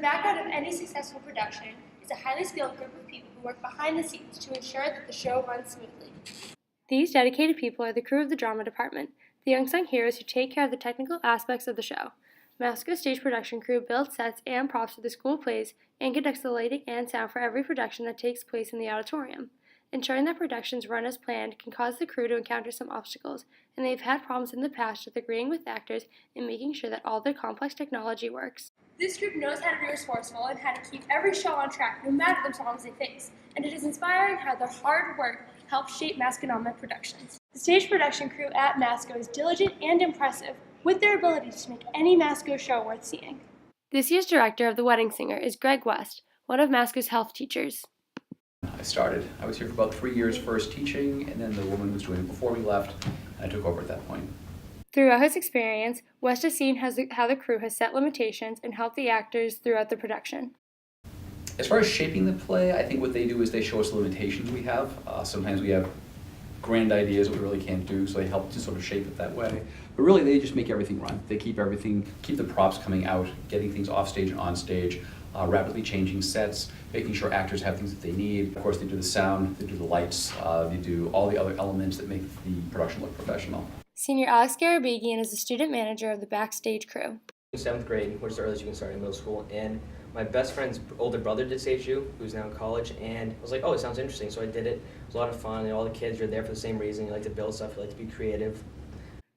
background of any successful production is a highly skilled group of people who work behind the scenes to ensure that the show runs smoothly. These dedicated people are the crew of the drama department, the unsung heroes who take care of the technical aspects of the show. Masco's stage production crew builds sets and props for the school plays and conducts the lighting and sound for every production that takes place in the auditorium. Ensuring that productions run as planned can cause the crew to encounter some obstacles, and they've had problems in the past with agreeing with actors and making sure that all their complex technology works. This group knows how to be resourceful and how to keep every show on track no matter the problems they face, and it is inspiring how their hard work helps shape Masconomic productions. The stage production crew at Masco is diligent and impressive, with their ability to make any Masco show worth seeing. This year's director of The Wedding Singer is Greg West, one of Masco's health teachers. I was here for about 3 years first teaching, and then the woman was doing it before we left, and I took over at that point. Throughout his experience, West has seen how the crew has set limitations and helped the actors throughout the production. As far as shaping the play, I think what they do is they show us the limitations we have. Sometimes we have grand ideas that we really can't do, so they help to sort of shape it that way. But really, they just make everything run. They keep the props coming out, getting things off stage and on stage, rapidly changing sets, making sure actors have things that they need. Of course, they do the sound, they do the lights, they do all the other elements that make the production look professional. Senior Alex Garabegian is the student manager of the backstage crew. In 7th grade, which is the earliest you can start in middle school, and my best friend's older brother did stage shoe, who's now in college, and I was like, oh, it sounds interesting, so I did it. It was a lot of fun, and all the kids are there for the same reason. You like to build stuff, you like to be creative.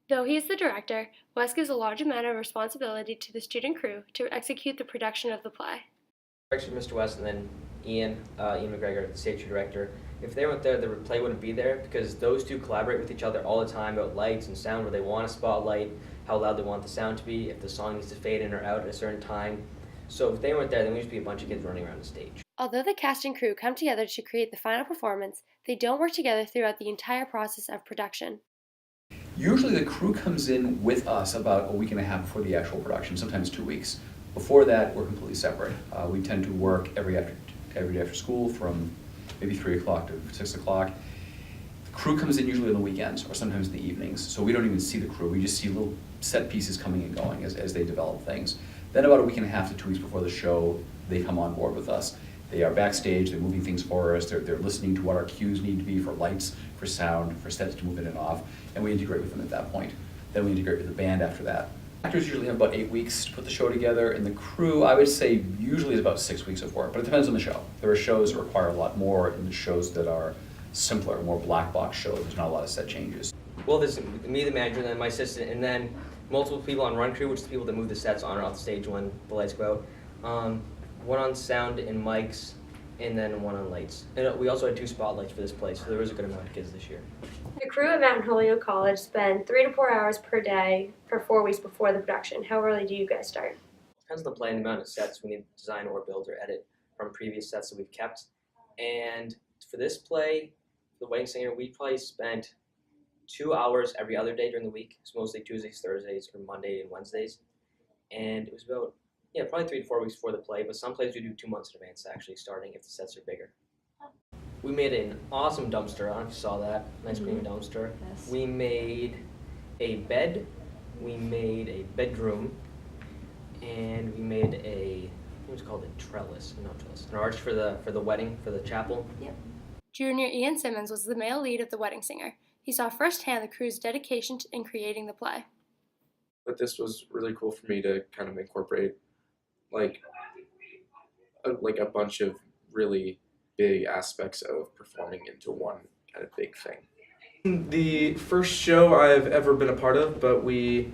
Though he is the director, Wes gives a large amount of responsibility to the student crew to execute the production of the play. Actually, Mr. West and then Ian McGregor, the stage shoe director, if they weren't there, the play wouldn't be there, because those two collaborate with each other all the time about lights and sound, where they want a spotlight, how loud they want the sound to be, if the song needs to fade in or out at a certain time. So if they weren't there, then we'd just be a bunch of kids running around the stage. Although the cast and crew come together to create the final performance, they don't work together throughout the entire process of production. Usually the crew comes in with us about a week and a half before the actual production, sometimes 2 weeks. Before that, we're completely separate. We tend to work every day after school from maybe 3 o'clock to 6 o'clock. The crew comes in usually on the weekends or sometimes in the evenings, so we don't even see the crew. We just see little set pieces coming and going as they develop things. Then about a week and a half to 2 weeks before the show, they come on board with us. They are backstage, they're moving things for us, they're listening to what our cues need to be for lights, for sound, for sets to move in and off, and we integrate with them at that point. Then we integrate with the band after that. Actors usually have about 8 weeks to put the show together, and the crew, I would say, usually is about 6 weeks of work, but it depends on the show. There are shows that require a lot more, and the shows that are simpler, more black box shows, there's not a lot of set changes. Well, there's me, the manager, and then my assistant, and then multiple people on run crew, which is the people that move the sets on or off the stage when the lights go out. One on sound and mics, and then one on lights. And we also had 2 spotlights for this play, so there was a good amount of kids this year. The crew at Mount Holyoke College spend 3 to 4 hours per day for 4 weeks before the production. How early do you guys start? Depends on the play and the amount of sets we need to design or build or edit from previous sets that we've kept. And for this play, The Wedding Singer, we probably spent 2 hours every other day during the week. It's mostly Tuesdays, Thursdays, or Monday and Wednesdays. And it was about, probably 3 to 4 weeks before the play, but some plays we do 2 months in advance actually starting if the sets are bigger. We made an awesome dumpster. I don't know if you saw that. Nice green dumpster. Yes. We made a bed. We made a bedroom. And we made what's called a trellis. Not trellis. An arch for the wedding, for the chapel. Yep. Junior Ian Simmons was the male lead of The Wedding Singer. He saw firsthand the crew's dedication in creating the play. But this was really cool for me to kind of incorporate like a bunch of really big aspects of performing into one kind of big thing. The first show I've ever been a part of, but we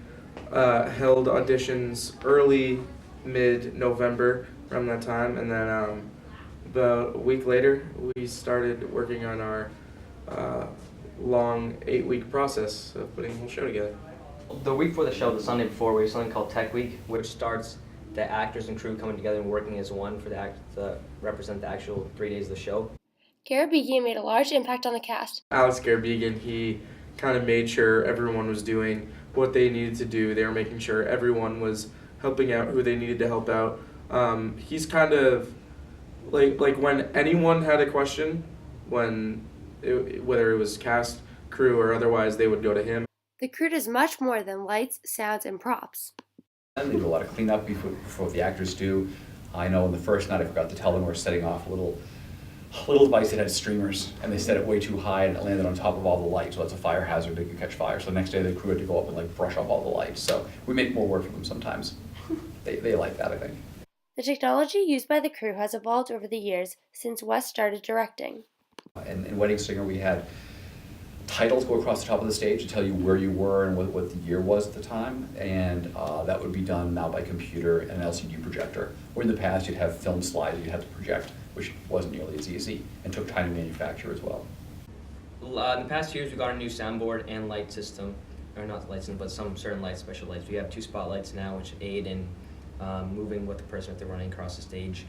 held auditions early, mid-November around that time, and then about a week later we started working on our long 8-week process of putting the whole show together. The week before the show, the Sunday before, we have something called Tech Week, which starts the actors and crew coming together and working as one for to represent the actual 3 days of the show. Garabegian made a large impact on the cast. Alex Garabegian, he kind of made sure everyone was doing what they needed to do. They were making sure everyone was helping out who they needed to help out. He's kind of like when anyone had a question, whether it was cast, crew, or otherwise, they would go to him. The crew does much more than lights, sounds, and props. They do a lot of cleanup before the actors do. I know on the first night I forgot to tell them we were setting off a little device that had streamers, and they set it way too high and it landed on top of all the lights, so that's a fire hazard, they could catch fire. So the next day the crew had to go up and like brush off all the lights. So we make more work for them sometimes. They like that, I think. The technology used by the crew has evolved over the years since Wes started directing. And in Wedding Singer we had titles go across the top of the stage to tell you where you were and what the year was at the time, and that would be done now by computer and an LCD projector. Or in the past you'd have film slides you'd have to project, which wasn't nearly as easy and took time to manufacture as well. In the past years, we got a new soundboard and light system, or not light system, but some certain lights, special lights. We have 2 spotlights now, which aid in moving with the person if they're running across the stage.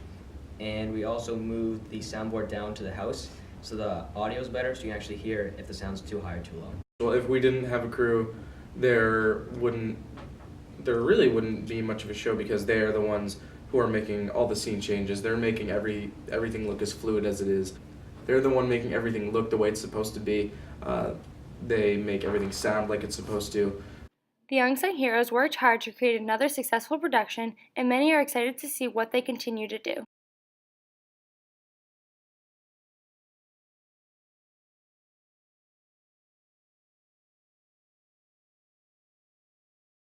And we also moved the soundboard down to the house, so the audio is better, so you can actually hear if the sound's too high or too low. Well, if we didn't have a crew, there really wouldn't be much of a show, because they are the ones who are making all the scene changes. They're making everything look as fluid as it is. They're the one making everything look the way it's supposed to be. They make everything sound like it's supposed to. The Unsung Heroes worked hard to create another successful production, and many are excited to see what they continue to do.